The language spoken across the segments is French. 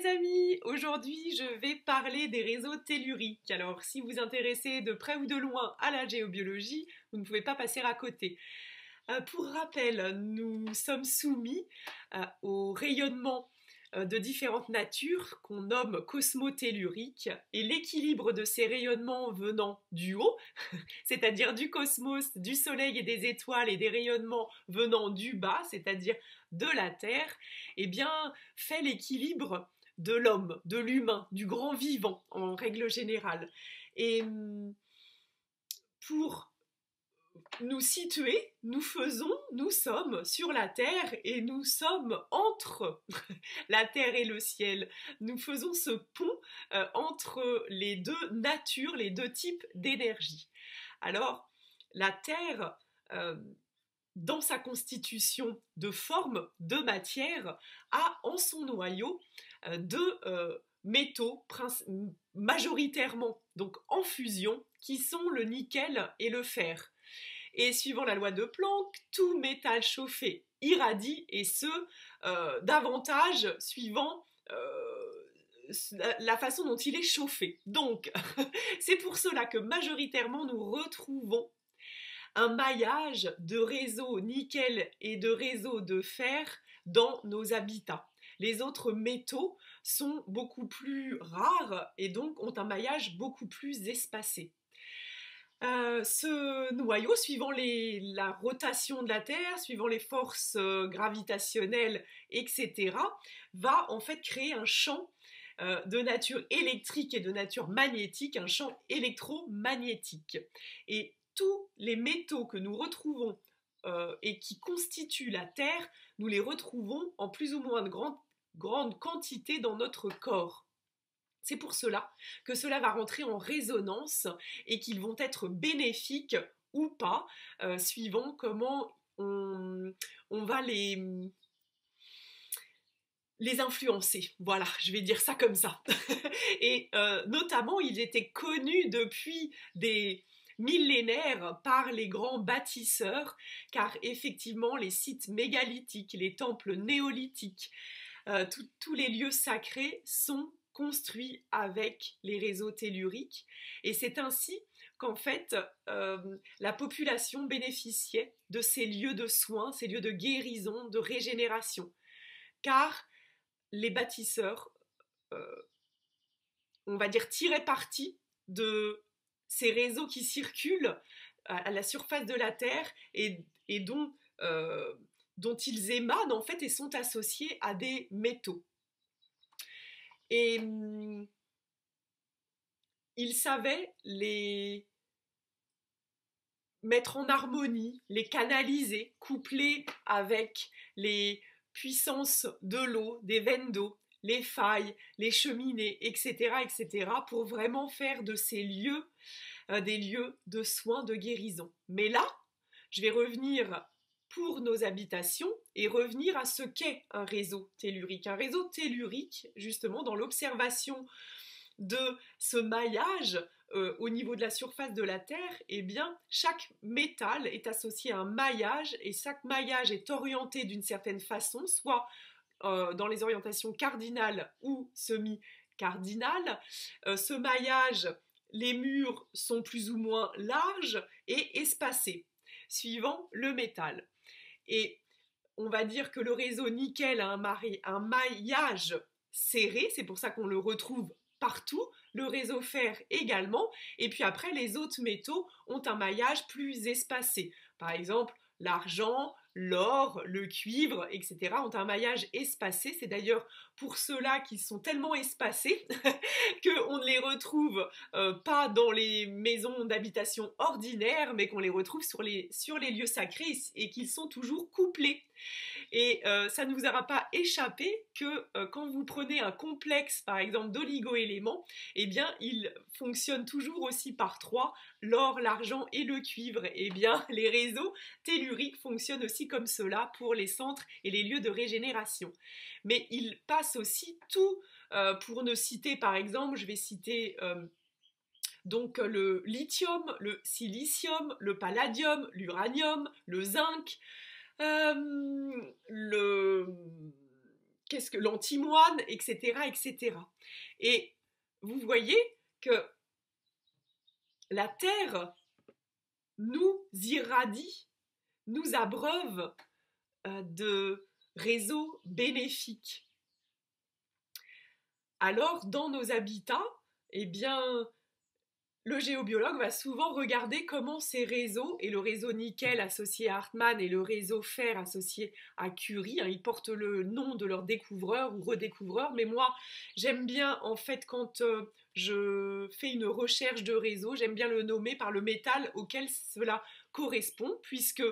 les amis, aujourd'hui je vais parler des réseaux telluriques. Alors si vous vous intéressez de près ou de loin à la géobiologie, vous ne pouvez pas passer à côté. Pour rappel, nous sommes soumis au rayonnement de différentes natures qu'on nomme cosmotelluriques et l'équilibre de ces rayonnements venant du haut, c'est-à-dire du cosmos, du soleil et des étoiles et des rayonnements venant du bas, c'est-à-dire de la Terre, eh bien, fait l'équilibre de l'homme, de l'humain, du grand vivant en règle générale. Et pour nous situer, nous sommes sur la Terre et nous sommes entre la Terre et le ciel. Nous faisons ce pont entre les deux natures, les deux types d'énergie. Alors, la Terre, dans sa constitution de forme, de matière, a en son noyau deux métaux majoritairement, donc en fusion, qui sont le nickel et le fer. Et suivant la loi de Planck, tout métal chauffé irradie, et ce, davantage suivant la façon dont il est chauffé. Donc, c'est pour cela que majoritairement nous retrouvons un maillage de réseaux nickel et de réseaux de fer dans nos habitats. Les autres métaux sont beaucoup plus rares et donc ont un maillage beaucoup plus espacé. Ce noyau, suivant la rotation de la Terre, suivant les forces gravitationnelles, etc., va en fait créer un champ de nature électrique et de nature magnétique, un champ électromagnétique. Et tous les métaux que nous retrouvons et qui constituent la Terre, nous les retrouvons en plus ou moins de grande quantité dans notre corps. C'est pour cela que cela va rentrer en résonance et qu'ils vont être bénéfiques ou pas, suivant comment on va les influencer. Voilà, je vais dire ça comme ça. Et notamment, ils étaient connus depuis des millénaires par les grands bâtisseurs, car effectivement, les sites mégalithiques, les temples néolithiques, tous les lieux sacrés sont construits avec les réseaux telluriques, et c'est ainsi qu'en fait la population bénéficiait de ces lieux de soins, ces lieux de guérison, de régénération, car les bâtisseurs, on va dire, tiraient parti de ces réseaux qui circulent à la surface de la Terre et dont ils émanent en fait et sont associés à des métaux. Et ils savaient les mettre en harmonie, les canaliser, coupler avec les puissances de l'eau, des veines d'eau, les failles, les cheminées, etc., etc., pour vraiment faire de ces lieux des lieux de soins, de guérison. Mais là, je vais revenir pour nos habitations et revenir à ce qu'est un réseau tellurique. Un réseau tellurique, justement, dans l'observation de ce maillage au niveau de la surface de la Terre, eh bien, chaque métal est associé à un maillage et chaque maillage est orienté d'une certaine façon, soit dans les orientations cardinales ou semi-cardinales. Ce maillage, les murs sont plus ou moins larges et espacés, suivant le métal. Et on va dire que le réseau nickel a un maillage serré, c'est pour ça qu'on le retrouve partout, le réseau fer également, et puis après les autres métaux ont un maillage plus espacé. Par exemple, l'argent, l'or, le cuivre, etc. ont un maillage espacé. C'est d'ailleurs pour ceux-là qui sont tellement espacés qu'on ne les retrouve pas dans les maisons d'habitation ordinaires, mais qu'on les retrouve sur les lieux sacrés et qu'ils sont toujours couplés. Et ça ne vous aura pas échappé que quand vous prenez un complexe, par exemple, d'oligo-éléments, eh bien, il fonctionne toujours aussi par trois, l'or, l'argent et le cuivre. Eh bien, les réseaux telluriques fonctionnent aussi comme cela pour les centres et les lieux de régénération. Mais ils passent aussi tout, pour ne citer, par exemple, je vais citer donc le lithium, le silicium, le palladium, l'uranium, le zinc, le qu'est-ce que l'antimoine, etc., etc. Et vous voyez que la Terre nous irradie, nous abreuve de réseaux bénéfiques. Alors, dans nos habitats, eh bien, le géobiologue va souvent regarder comment ces réseaux, et le réseau nickel associé à Hartmann et le réseau fer associé à Curie, ils portent le nom de leur découvreur ou redécouvreur, mais moi j'aime bien en fait quand je fais une recherche de réseau, j'aime bien le nommer par le métal auquel cela correspond, puisque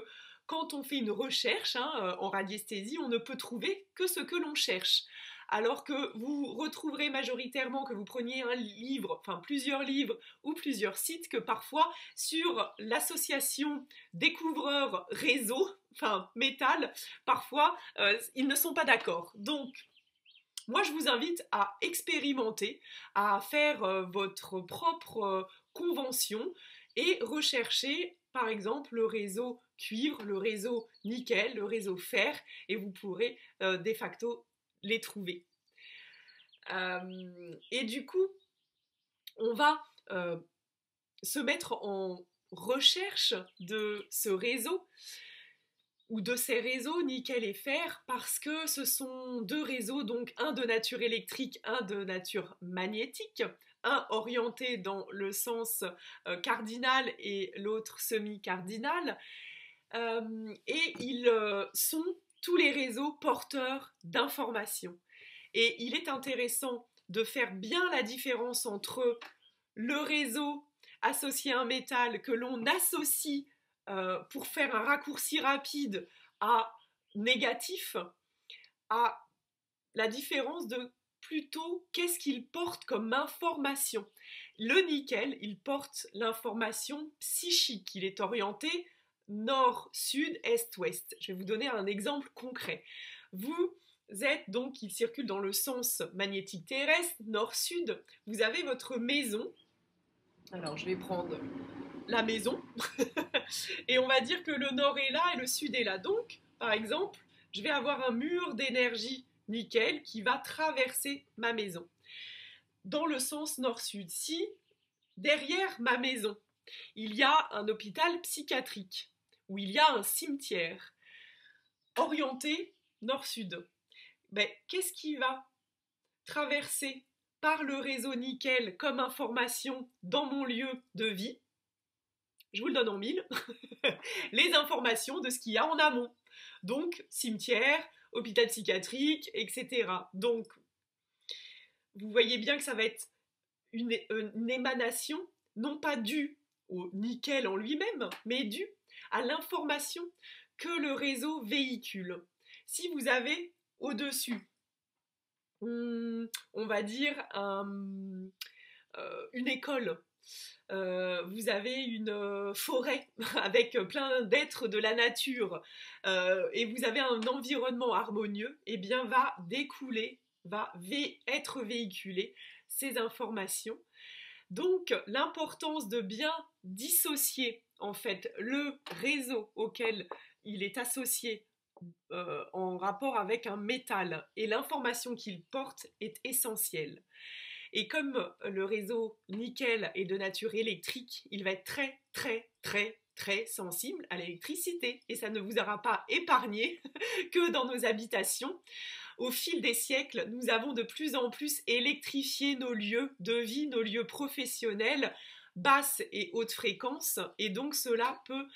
quand on fait une recherche en radiesthésie, on ne peut trouver que ce que l'on cherche. Alors que vous retrouverez majoritairement que vous preniez un livre, enfin plusieurs livres ou plusieurs sites, que parfois sur l'association découvreur-réseau, enfin métal, parfois ils ne sont pas d'accord. Donc moi je vous invite à expérimenter, à faire votre propre convention et rechercher par exemple le réseau cuivre, le réseau nickel, le réseau fer, et vous pourrez de facto les trouver. Et du coup, on va se mettre en recherche de ce réseau ou de ces réseaux nickel et fer parce que ce sont deux réseaux, donc un de nature électrique, un de nature magnétique, un orienté dans le sens cardinal et l'autre semi-cardinal, et ils sont tous les réseaux porteurs d'informations. Et il est intéressant de faire bien la différence entre le réseau associé à un métal que l'on associe pour faire un raccourci rapide à négatif, à la différence de plutôt qu'est-ce qu'il porte comme information. Le nickel, il porte l'information psychique, il est orienté nord, sud, est, ouest. Je vais vous donner un exemple concret. Vous êtes donc, il circule dans le sens magnétique terrestre, nord-sud, vous avez votre maison. Alors je vais prendre la maison et on va dire que le nord est là et le sud est là. Donc, par exemple, je vais avoir un mur d'énergie nickel qui va traverser ma maison dans le sens nord-sud. Si derrière ma maison, il y a un hôpital psychiatrique où il y a un cimetière orienté nord-sud, ben, qu'est-ce qui va traverser par le réseau nickel comme information dans mon lieu de vie? Je vous le donne en mille, les informations de ce qu'il y a en amont. Donc, cimetière, hôpital psychiatrique, etc. Donc, vous voyez bien que ça va être une émanation, non pas due au nickel en lui-même, mais due à l'information que le réseau véhicule. Si vous avez au-dessus, on va dire une école, vous avez une forêt avec plein d'êtres de la nature et vous avez un environnement harmonieux, et bien va découler, va être véhiculé ces informations. Donc l'importance de bien dissocier en fait le réseau auquel il est associé en rapport avec un métal et l'information qu'il porte est essentielle. Et comme le réseau nickel est de nature électrique, il va être très très très très sensible à l'électricité et ça ne vous aura pas épargné que dans nos habitations. Au fil des siècles, nous avons de plus en plus électrifié nos lieux de vie, nos lieux professionnels, basse et haute fréquence, et donc cela peut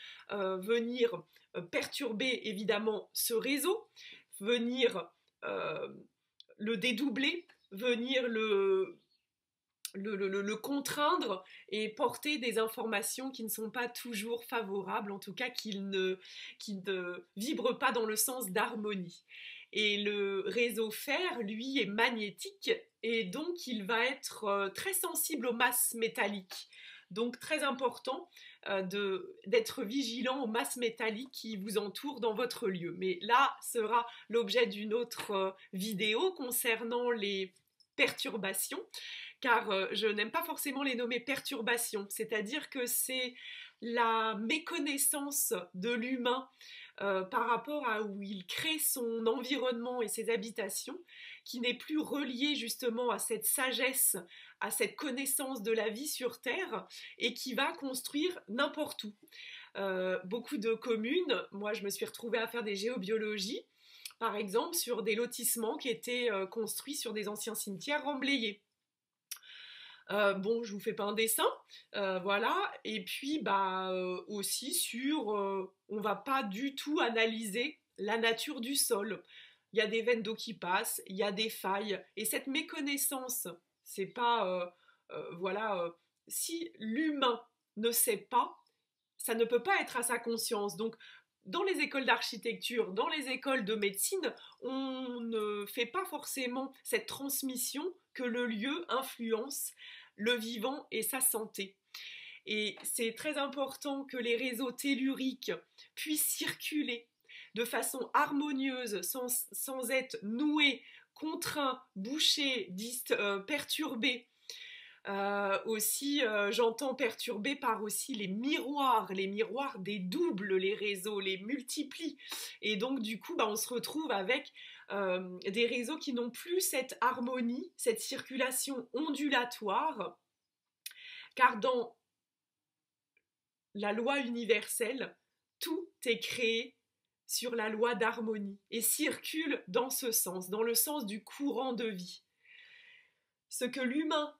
venir perturber évidemment ce réseau, venir le dédoubler, venir le contraindre et porter des informations qui ne sont pas toujours favorables, en tout cas qui ne vibrent pas dans le sens d'harmonie. Et le réseau fer, lui, est magnétique et donc il va être très sensible aux masses métalliques. Donc très important d'être vigilant aux masses métalliques qui vous entourent dans votre lieu. Mais là sera l'objet d'une autre vidéo concernant les perturbations car je n'aime pas forcément les nommer perturbations, c'est-à-dire que c'est la méconnaissance de l'humain par rapport à où il crée son environnement et ses habitations, qui n'est plus relié justement à cette sagesse, à cette connaissance de la vie sur Terre, et qui va construire n'importe où. Beaucoup de communes, moi je me suis retrouvée à faire des géobiologies, par exemple sur des lotissements qui étaient construits sur des anciens cimetières remblayés. Bon, je vous fais pas un dessin, voilà. Et puis, aussi on va pas du tout analyser la nature du sol. Il y a des veines d'eau qui passent, il y a des failles, et cette méconnaissance, c'est pas, voilà, si l'humain ne sait pas, ça ne peut pas être à sa conscience. Donc, dans les écoles d'architecture, dans les écoles de médecine, on ne fait pas forcément cette transmission que le lieu influence le vivant et sa santé. Et c'est très important que les réseaux telluriques puissent circuler de façon harmonieuse, sans être noués, contraints, bouchés, perturbés. Aussi, j'entends perturbé par aussi les miroirs des doubles, les réseaux, les multiplient. Et donc, du coup, on se retrouve avec des réseaux qui n'ont plus cette harmonie, cette circulation ondulatoire, car dans la loi universelle, tout est créé sur la loi d'harmonie et circule dans ce sens, dans le sens du courant de vie. Ce que l'humain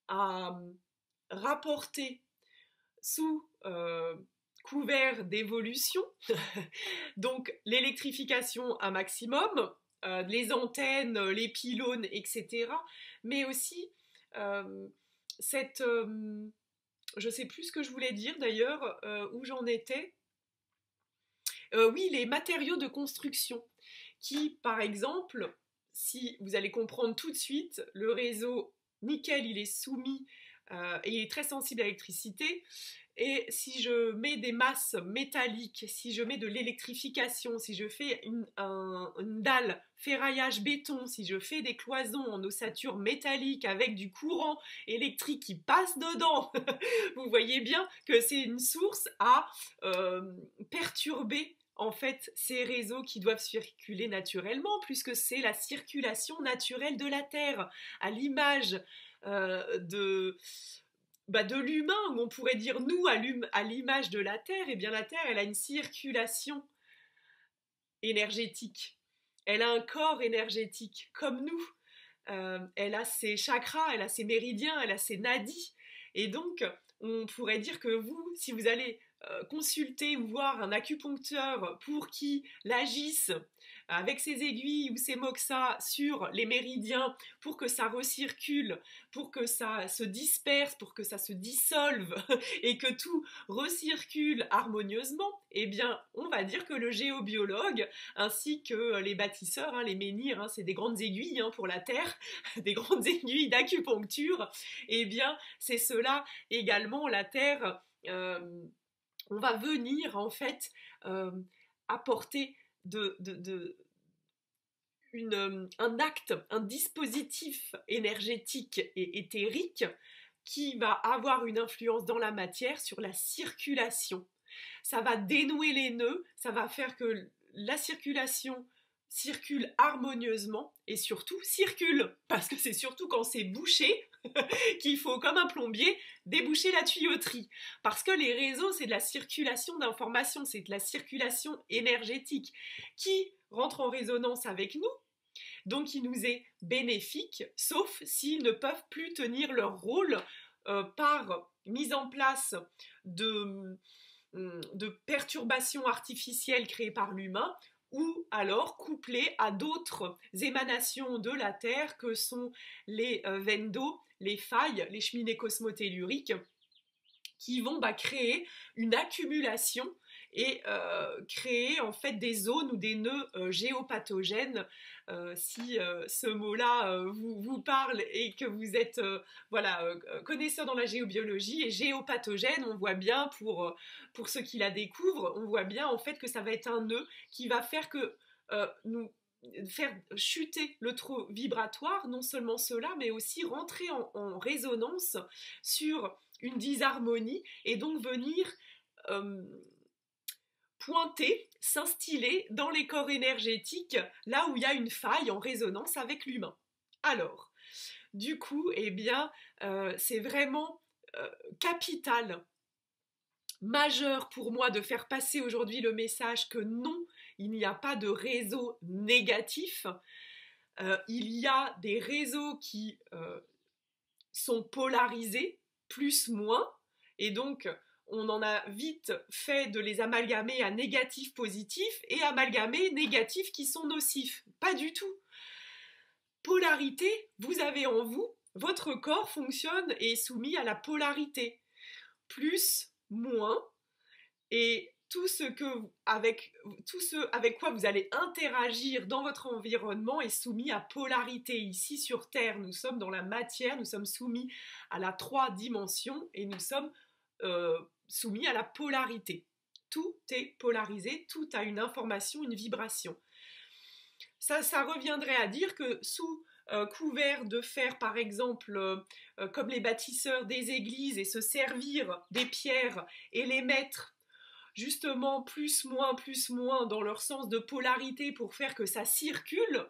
a rapporté sous couvert d'évolution, donc l'électrification un maximum, les antennes, les pylônes, etc. Mais aussi je ne sais plus ce que je voulais dire d'ailleurs, où j'en étais. Oui, les matériaux de construction qui, par exemple, si vous allez comprendre tout de suite, le réseau nickel, il est soumis et il est très sensible à l'électricité. Et si je mets des masses métalliques, si je mets de l'électrification, si je fais une dalle ferraillage béton, si je fais des cloisons en ossature métallique avec du courant électrique qui passe dedans, vous voyez bien que c'est une source à perturber en fait ces réseaux qui doivent circuler naturellement, puisque c'est la circulation naturelle de la Terre, à l'image de l'humain, où on pourrait dire nous à l'image de la Terre. Et bien la Terre, elle a une circulation énergétique, elle a un corps énergétique comme nous, elle a ses chakras, elle a ses méridiens, elle a ses nadis, et donc on pourrait dire que vous, si vous allez consulter ou voir un acupuncteur pour qu'il agisse avec ses aiguilles ou ses moxas sur les méridiens pour que ça recircule, pour que ça se disperse, pour que ça se dissolve et que tout recircule harmonieusement, eh bien on va dire que le géobiologue ainsi que les bâtisseurs, les menhirs, c'est des grandes aiguilles pour la terre, des grandes aiguilles d'acupuncture, eh bien c'est cela également, la terre. On va venir en fait apporter un acte, un dispositif énergétique et éthérique qui va avoir une influence dans la matière sur la circulation. Ça va dénouer les nœuds, ça va faire que la circulation circule harmonieusement et surtout circule, parce que c'est surtout quand c'est bouché qu'il faut, comme un plombier, déboucher la tuyauterie. Parce que les réseaux, c'est de la circulation d'informations, c'est de la circulation énergétique qui rentre en résonance avec nous, donc qui nous est bénéfique, sauf s'ils ne peuvent plus tenir leur rôle par mise en place de perturbations artificielles créées par l'humain, ou alors couplées à d'autres émanations de la Terre que sont les veines d'eau, les failles, les cheminées cosmotelluriques, qui vont créer une accumulation et créer en fait des zones ou des nœuds géopathogènes. Si ce mot-là vous parle et que vous êtes connaisseur dans la géobiologie, et géopathogène, on voit bien pour ceux qui la découvrent, on voit bien en fait que ça va être un nœud qui va faire que nous faire chuter le taux vibratoire, non seulement cela, mais aussi rentrer en résonance sur une disharmonie et donc venir pointer, s'instiller dans les corps énergétiques, là où il y a une faille en résonance avec l'humain. Alors, du coup, eh bien, c'est vraiment capital, majeur pour moi de faire passer aujourd'hui le message que non, il n'y a pas de réseau négatif. Il y a des réseaux qui sont polarisés, plus, moins, et donc on en a vite fait de les amalgamer à négatif, positif, et amalgamer négatifs qui sont nocifs. Pas du tout. Polarité, vous avez en vous, votre corps fonctionne et est soumis à la polarité. Plus, moins, et tout ce avec quoi vous allez interagir dans votre environnement est soumis à polarité. Ici sur Terre, nous sommes dans la matière, nous sommes soumis à la 3 dimensions et nous sommes soumis à la polarité. Tout est polarisé, tout a une information, une vibration. Ça reviendrait à dire que sous couvert de faire par exemple comme les bâtisseurs des églises et se servir des pierres et les mettre justement plus moins dans leur sens de polarité pour faire que ça circule.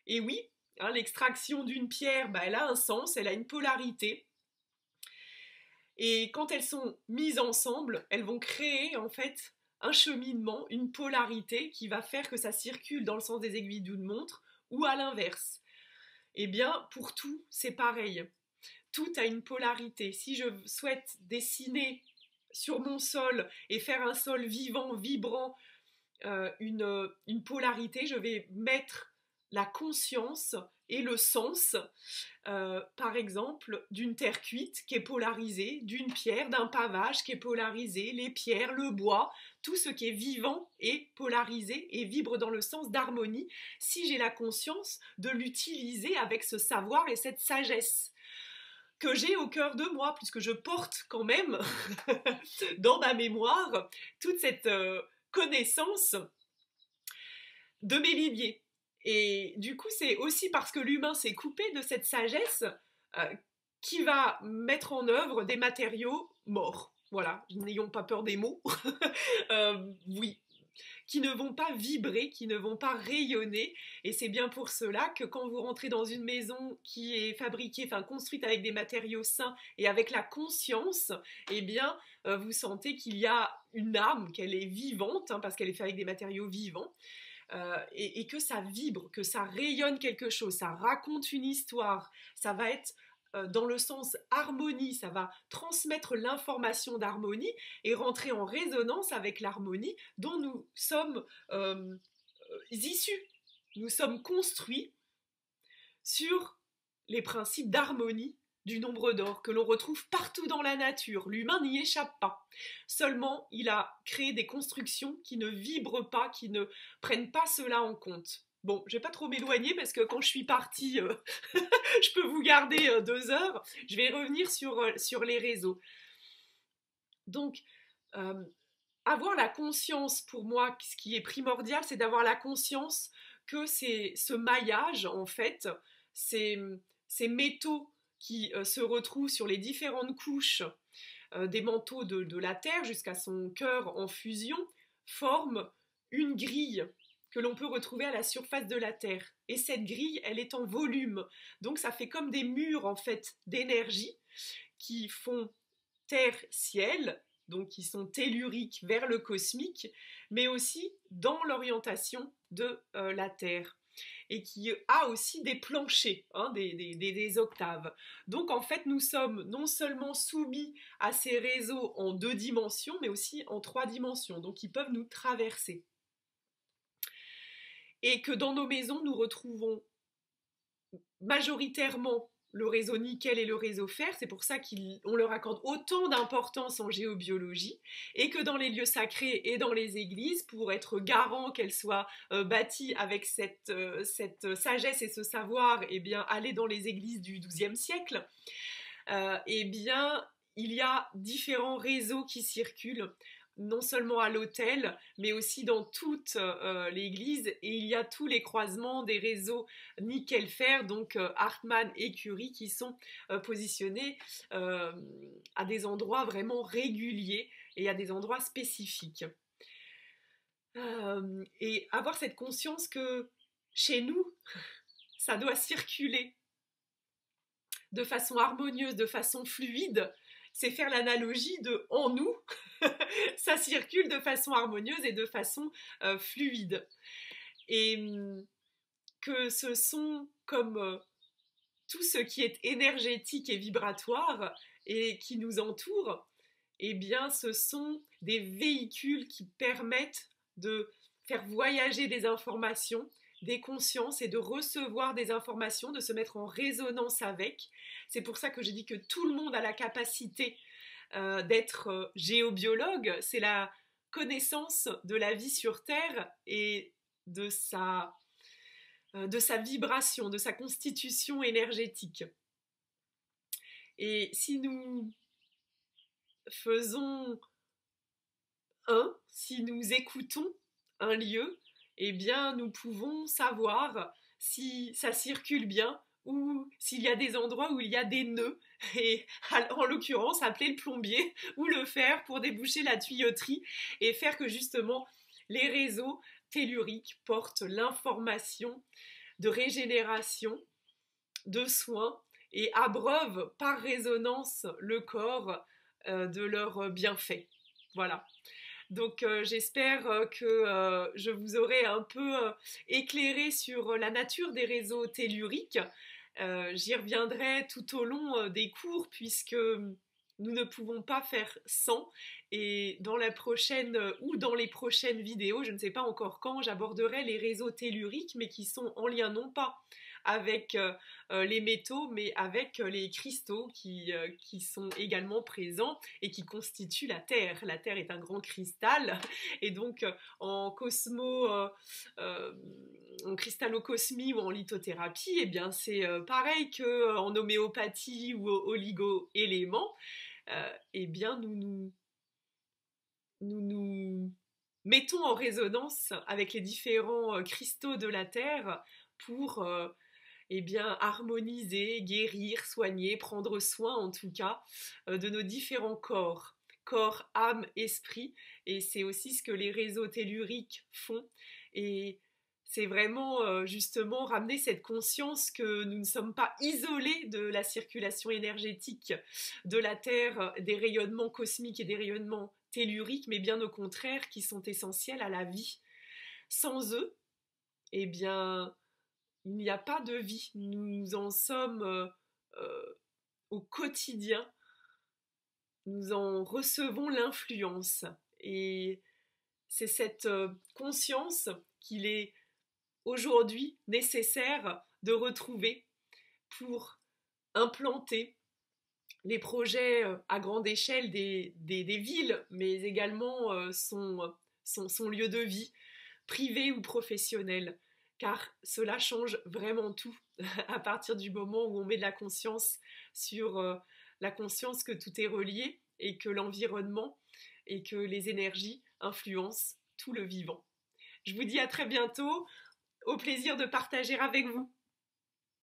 Et oui, hein, l'extraction d'une pierre, elle a un sens, elle a une polarité. Et quand elles sont mises ensemble, elles vont créer en fait un cheminement, une polarité qui va faire que ça circule dans le sens des aiguilles d'une montre ou à l'inverse. Eh bien, pour tout, c'est pareil. Tout a une polarité. Si je souhaite dessiner sur mon sol et faire un sol vivant, vibrant, une polarité, je vais mettre la conscience et le sens, par exemple, d'une terre cuite qui est polarisée, d'une pierre, d'un pavage qui est polarisé, les pierres, le bois, tout ce qui est vivant est polarisé et vibre dans le sens d'harmonie si j'ai la conscience de l'utiliser avec ce savoir et cette sagesse que j'ai au cœur de moi, puisque je porte quand même dans ma mémoire toute cette connaissance de mes lignées. Et du coup, c'est aussi parce que l'humain s'est coupé de cette sagesse qui va mettre en œuvre des matériaux morts. Voilà, n'ayons pas peur des mots. Oui, qui ne vont pas vibrer, qui ne vont pas rayonner. Et c'est bien pour cela que quand vous rentrez dans une maison qui est fabriquée, enfin construite avec des matériaux sains et avec la conscience, eh bien, vous sentez qu'il y a une âme, qu'elle est vivante, hein, parce qu'elle est faite avec des matériaux vivants. Et que ça vibre, que ça rayonne quelque chose, ça raconte une histoire, ça va être dans le sens harmonie, ça va transmettre l'information d'harmonie et rentrer en résonance avec l'harmonie dont nous sommes issus. Nous sommes construits sur les principes d'harmonie du nombre d'or que l'on retrouve partout dans la nature. L'humain n'y échappe pas. Seulement, il a créé des constructions qui ne vibrent pas, qui ne prennent pas cela en compte. Bon, je vais pas trop m'éloigner parce que quand je suis partie, je peux vous garder 2 heures. Je vais revenir sur les réseaux. Donc, avoir la conscience, pour moi, ce qui est primordial, c'est d'avoir la conscience que c'est ce maillage, en fait, ces métaux qui se retrouvent sur les différentes couches des manteaux de la Terre jusqu'à son cœur en fusion, forment une grille que l'on peut retrouver à la surface de la Terre. Et cette grille, elle est en volume. Donc ça fait comme des murs, en fait, d'énergie qui font terre-ciel, donc qui sont telluriques vers le cosmique, mais aussi dans l'orientation de la Terre. Et qui a aussi des planchers, hein, des octaves. Donc en fait, nous sommes non seulement soumis à ces réseaux en 2 dimensions, mais aussi en 3 dimensions, donc ils peuvent nous traverser. Et que dans nos maisons, nous retrouvons majoritairement le réseau nickel et le réseau fer, c'est pour ça qu'on leur accorde autant d'importance en géobiologie, et que dans les lieux sacrés et dans les églises, pour être garant qu'elles soient bâties avec cette sagesse et ce savoir, eh bien, aller dans les églises du XIIe siècle, eh bien, il y a différents réseaux qui circulent non seulement à l'hôtel, mais aussi dans toute l'église. Et il y a tous les croisements des réseaux nickel-fer, donc Hartmann et Curie, qui sont positionnés à des endroits vraiment réguliers et à des endroits spécifiques. Et avoir cette conscience que chez nous, ça doit circuler de façon harmonieuse, de façon fluide, c'est faire l'analogie de en nous, ça circule de façon harmonieuse et de façon fluide. Et que ce sont comme tout ce qui est énergétique et vibratoire et qui nous entoure, eh bien ce sont des véhicules qui permettent de faire voyager des informations, des consciences et de recevoir des informations, de se mettre en résonance avec. C'est pour ça que je dis que tout le monde a la capacité d'être géobiologue. C'est la connaissance de la vie sur Terre et de sa vibration, de sa constitution énergétique. Et si nous faisons si nous écoutons un lieu, eh bien nous pouvons savoir si ça circule bien ou s'il y a des endroits où il y a des nœuds, et en l'occurrence appeler le plombier ou le fer pour déboucher la tuyauterie et faire que justement les réseaux telluriques portent l'information de régénération, de soins et abreuvent par résonance le corps de leurs bienfaits. Voilà. Donc j'espère que je vous aurai un peu éclairé sur la nature des réseaux telluriques. J'y reviendrai tout au long des cours puisque nous ne pouvons pas faire sans. Et dans la prochaine ou dans les prochaines vidéos, je ne sais pas encore quand, j'aborderai les réseaux telluriques, mais qui sont en lien non pas avec les métaux, mais avec les cristaux qui sont également présents et qui constituent la Terre. La Terre est un grand cristal, et donc en cristallocosmie ou en lithothérapie, eh bien c'est pareil qu'en homéopathie ou oligo-éléments, eh bien nous mettons en résonance avec les différents cristaux de la Terre pour eh bien, harmoniser, guérir, soigner, prendre soin en tout cas de nos différents corps, corps, âme, esprit. Et c'est aussi ce que les réseaux telluriques font. Et c'est vraiment justement ramener cette conscience que nous ne sommes pas isolés de la circulation énergétique de la Terre, des rayonnements cosmiques et des rayonnements telluriques, mais bien au contraire qui sont essentiels à la vie. Sans eux, eh bien, il n'y a pas de vie. Nous en sommes au quotidien. Nous en recevons l'influence. Et c'est cette conscience qu'il est aujourd'hui nécessaire de retrouver pour implanter les projets à grande échelle des villes, mais également son lieu de vie, privé ou professionnel. Car cela change vraiment tout à partir du moment où on met de la conscience sur la conscience que tout est relié et que l'environnement et que les énergies influencent tout le vivant. Je vous dis à très bientôt, au plaisir de partager avec vous.